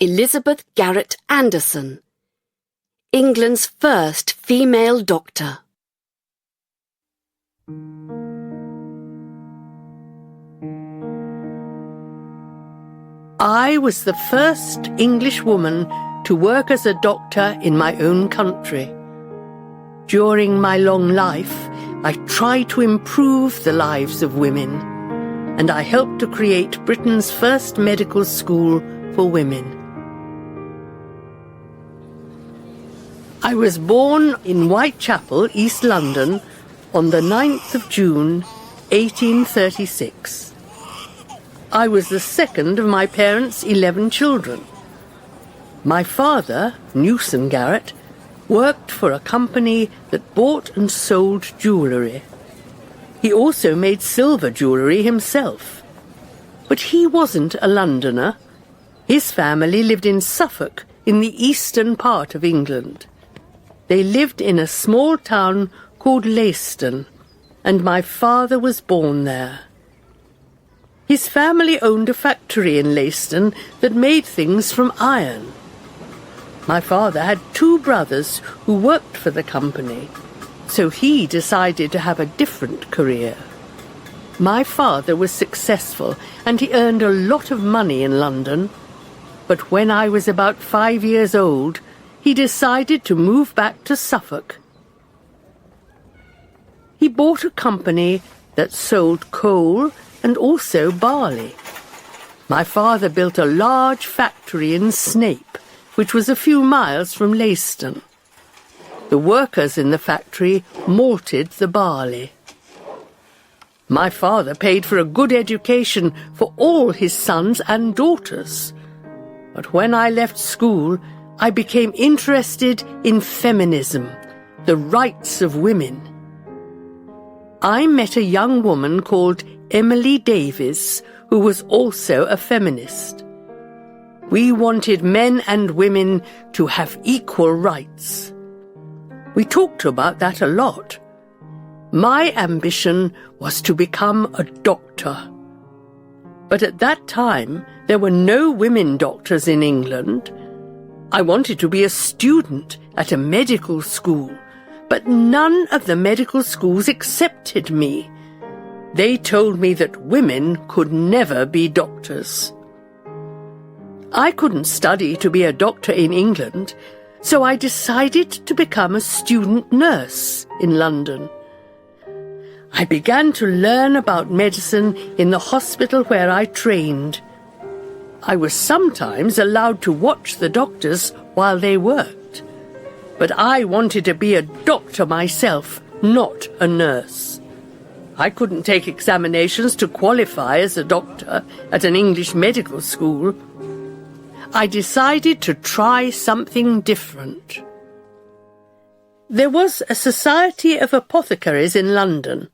Elizabeth Garret Anderson, England's first female doctor. I was the first English woman to work as a doctor in my own country. During my long life, I tried to improve the lives of women, and I helped to create Britain's first medical school for women. I was born in Whitechapel, East London, on the 9th of June, 1836. I was the second of my parents' 11 children. My father, Newson Garret, worked for a company that bought and sold jewellery. He also made silver jewellery himself. But he wasn't a Londoner. His family lived in Suffolk, in the eastern part of England. They lived in a small town called Leiston, and my father was born there. His family owned a factory in Leiston that made things from iron. My father had 2 brothers who worked for the company, so he decided to have a different career. My father was successful and he earned a lot of money in London, but when I was about 5 years old, he decided to move back to Suffolk. He bought a company that sold coal and also barley. My father built a large factory in Snape, which was a few miles from Leiston. The workers in the factory malted the barley. My father paid for a good education for all his sons and daughters. But when I left school, I became interested in feminism, the rights of women. I met a young woman called Emily Davies, who was also a feminist. We wanted men and women to have equal rights. We talked about that a lot. My ambition was to become a doctor. But at that time, there were no women doctors in England. I wanted to be a student at a medical school, but none of the medical schools accepted me. They told me that women could never be doctors. I couldn't study to be a doctor in England, so I decided to become a student nurse in London. I began to learn about medicine in the hospital where I trained. I was sometimes allowed to watch the doctors while they worked, but I wanted to be a doctor myself, not a nurse. I couldn't take examinations to qualify as a doctor at an English medical school. I decided to try something different. There was a society of apothecaries in London.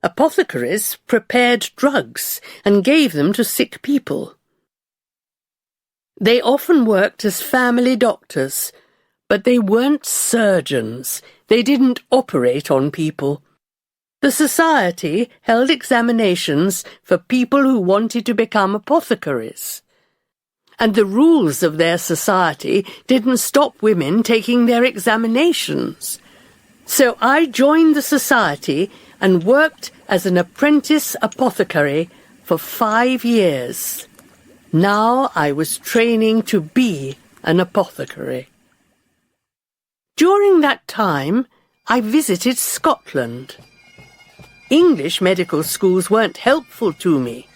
Apothecaries prepared drugs and gave them to sick people. They often worked as family doctors, but they weren't surgeons. They didn't operate on people. The society held examinations for people who wanted to become apothecaries. And the rules of their society didn't stop women taking their examinations. So I joined the society and worked as an apprentice apothecary for 5 years. Now I was training to be an apothecary. During that time, I visited Scotland. English medical schools weren't helpful to me,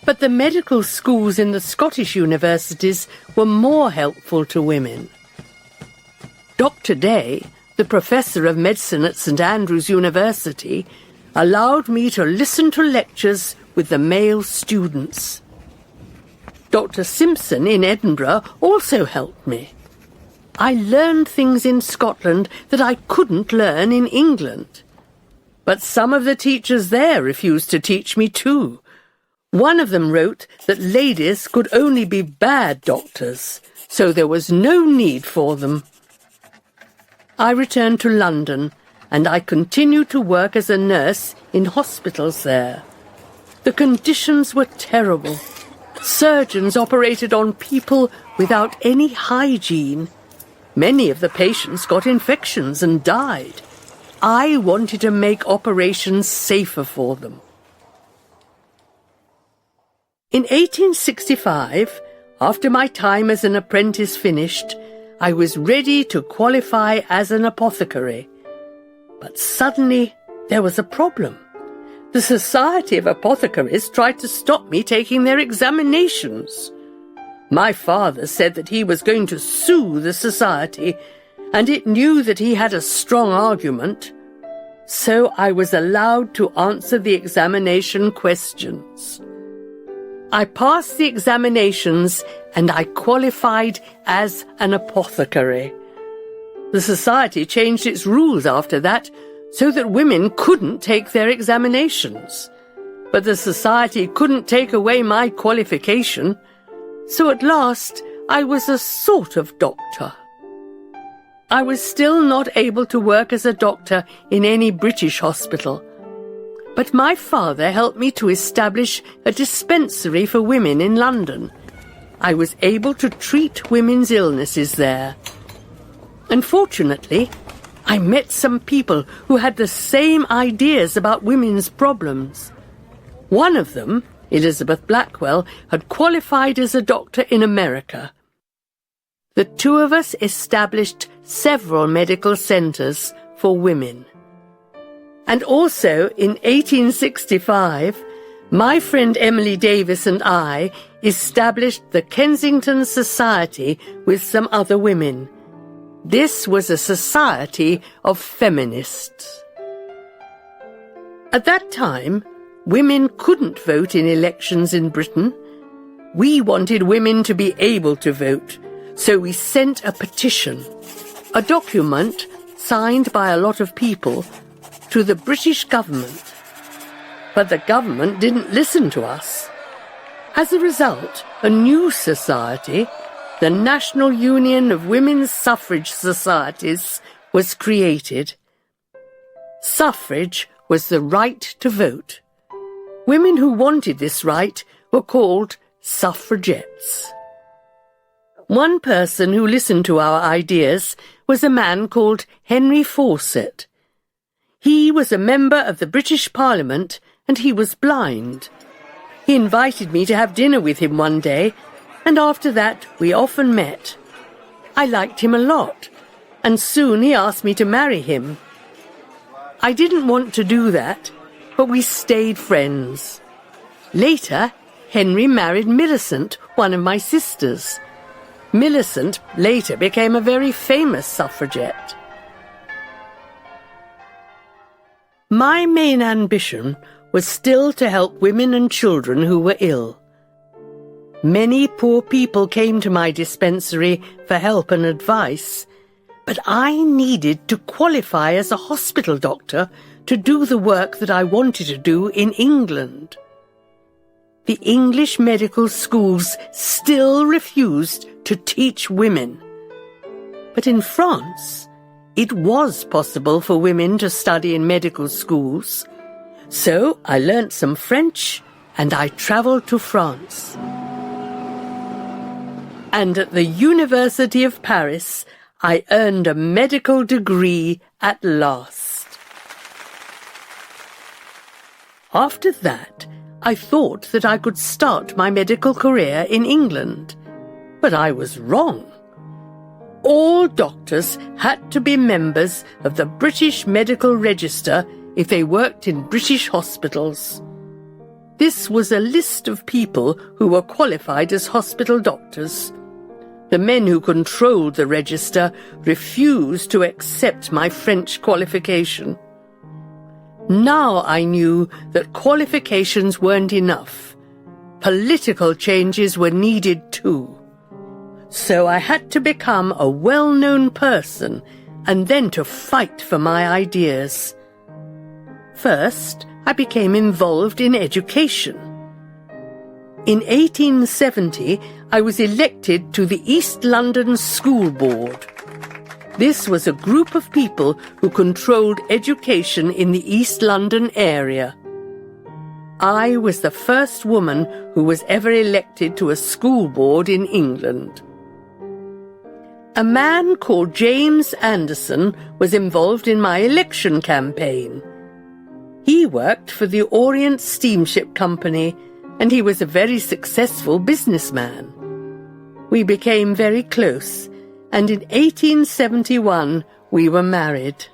but the medical schools in the Scottish universities were more helpful to women. Dr. Day, the professor of medicine at St Andrews University, allowed me to listen to lectures with the male students. Dr. Simpson in Edinburgh also helped me. I learned things in Scotland that I couldn't learn in England. But some of the teachers there refused to teach me too. One of them wrote that ladies could only be bad doctors, so there was no need for them. I returned to London, and I continued to work as a nurse in hospitals there. The conditions were terrible. Surgeons operated on people without any hygiene. Many of the patients got infections and died. I wanted to make operations safer for them. In 1865, after my time as an apprentice finished, I was ready to qualify as an apothecary. But suddenly there was a problem. The Society of Apothecaries tried to stop me taking their examinations. My father said that he was going to sue the society, and it knew that he had a strong argument. So I was allowed to answer the examination questions. I passed the examinations and I qualified as an apothecary. The society changed its rules after that so that women couldn't take their examinations. But the society couldn't take away my qualification, so at last I was a sort of doctor. I was still not able to work as a doctor in any British hospital. But my father helped me to establish a dispensary for women in London. I was able to treat women's illnesses there. Unfortunately, I met some people who had the same ideas about women's problems. One of them, Elizabeth Blackwell, had qualified as a doctor in America. The two of us established several medical centres for women. And also, in 1865, my friend Emily Davis and I established the Kensington Society with some other women. This was a society of feminists. At that time, women couldn't vote in elections in Britain. We wanted women to be able to vote, so we sent a petition, a document signed by a lot of people, to the British government. But the government didn't listen to us. As a result, a new society, the National Union of Women's Suffrage Societies, was created. Suffrage was the right to vote. Women who wanted this right were called suffragettes. One person who listened to our ideas was a man called Henry Fawcett. He was a member of the British Parliament and he was blind. He invited me to have dinner with him one day, and after that we often met. I liked him a lot, and soon he asked me to marry him. I didn't want to do that, but we stayed friends. Later, Henry married Millicent, one of my sisters. Millicent later became a very famous suffragette. My main ambition was still to help women and children who were ill. Many poor people came to my dispensary for help and advice, but I needed to qualify as a hospital doctor to do the work that I wanted to do in England. The English medical schools still refused to teach women. But in France, it was possible for women to study in medical schools. So I learnt some French and I travelled to France. And at the University of Paris, I earned a medical degree at last. After that, I thought that I could start my medical career in England. But I was wrong. All doctors had to be members of the British Medical Register if they worked in British hospitals. This was a list of people who were qualified as hospital doctors. The men who controlled the register refused to accept my French qualification. Now I knew that qualifications weren't enough. Political changes were needed too. So I had to become a well-known person and then to fight for my ideas. First, I became involved in education. In 1870, I was elected to the East London School Board. This was a group of people who controlled education in the East London area. I was the first woman who was ever elected to a school board in England. A man called James Anderson was involved in my election campaign. He worked for the Orient Steamship Company, and he was a very successful businessman. We became very close, and in 1871 we were married.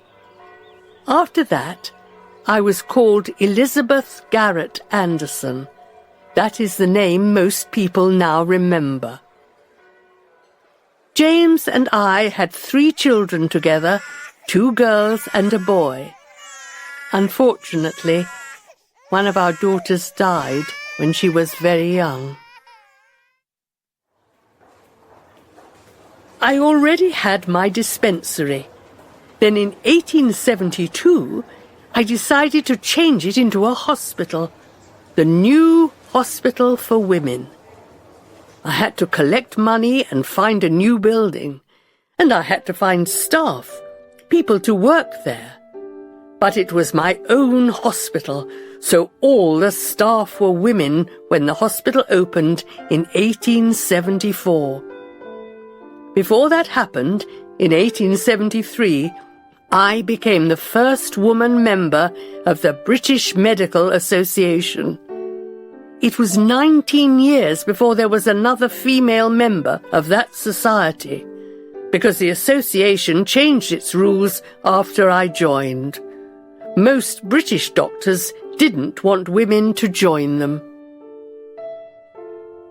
After that, I was called Elizabeth Garret Anderson. That is the name most people now remember. James and I had 3 children together, 2 girls and a boy. Unfortunately, one of our daughters died when she was very young. I already had my dispensary. Then in 1872, I decided to change it into a hospital, the New Hospital for Women. I had to collect money and find a new building, and I had to find staff, people to work there. But it was my own hospital, so all the staff were women when the hospital opened in 1874. Before that happened, in 1873, I became the first woman member of the British Medical Association. It was 19 years before there was another female member of that society, because the association changed its rules after I joined. Most British doctors didn't want women to join them.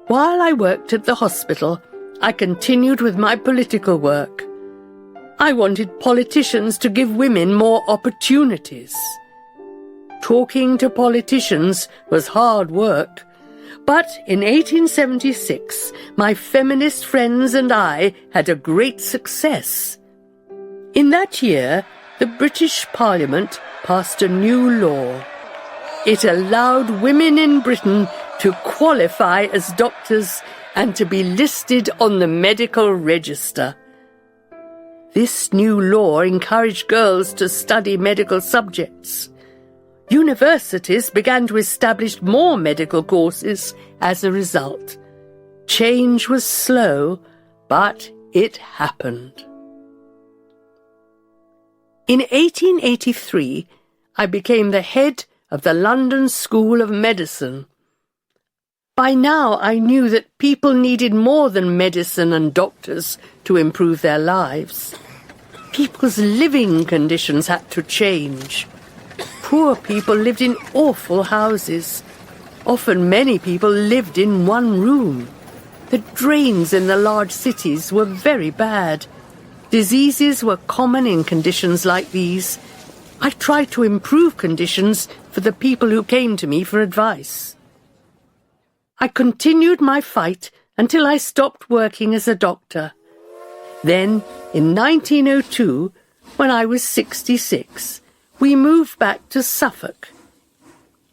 While I worked at the hospital, I continued with my political work. I wanted politicians to give women more opportunities. Talking to politicians was hard work, but in 1876, my feminist friends and I had a great success. In that year, the British Parliament passed a new law. It allowed women in Britain to qualify as doctors and to be listed on the medical register. This new law encouraged girls to study medical subjects. Universities began to establish more medical courses as a result. Change was slow, but it happened. In 1883, I became the head of the London School of Medicine. By now, I knew that people needed more than medicine and doctors to improve their lives. People's living conditions had to change. Poor people lived in awful houses. Often many people lived in one room. The drains in the large cities were very bad. Diseases were common in conditions like these. I tried to improve conditions for the people who came to me for advice. I continued my fight until I stopped working as a doctor. Then, in 1902, when I was 66, we moved back to Suffolk.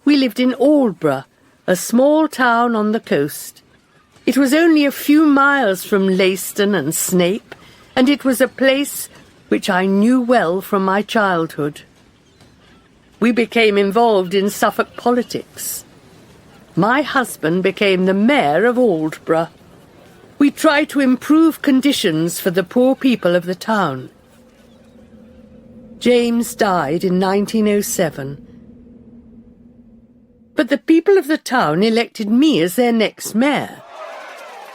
We lived in Aldborough, a small town on the coast. It was only a few miles from Leiston and Snape, and it was a place which I knew well from my childhood. We became involved in Suffolk politics. My husband became the mayor of Aldborough. We tried to improve conditions for the poor people of the town. James died in 1907. But the people of the town elected me as their next mayor.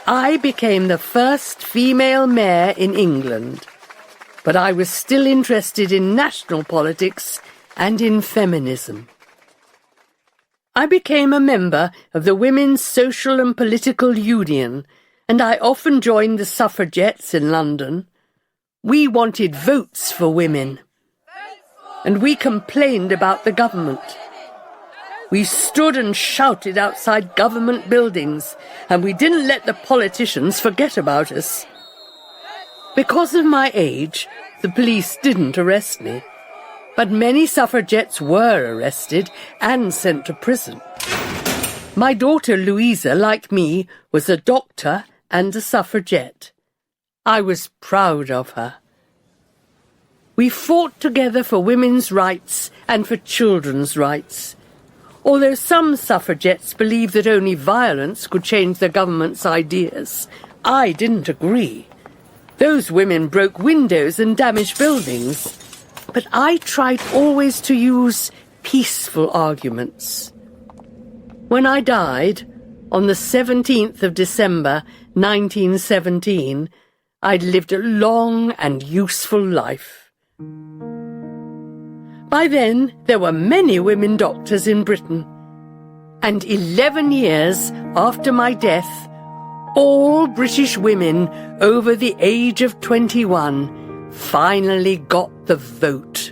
I became the first female mayor in England, but I was still interested in national politics and in feminism. I became a member of the Women's Social and Political Union, and I often joined the suffragettes in London. We wanted votes for women, and we complained about the government. We stood and shouted outside government buildings, and we didn't let the politicians forget about us. Because of my age, the police didn't arrest me, but many suffragettes were arrested and sent to prison. My daughter Louisa, like me, was a doctor and a suffragette. I was proud of her. We fought together for women's rights and for children's rights. Although some suffragettes believed that only violence could change the government's ideas, I didn't agree. Those women broke windows and damaged buildings. But I tried always to use peaceful arguments. When I died, on the 17th of December, 1917, I'd lived a long and useful life. By then, there were many women doctors in Britain. And 11 years after my death, all British women over the age of 21 finally got the vote.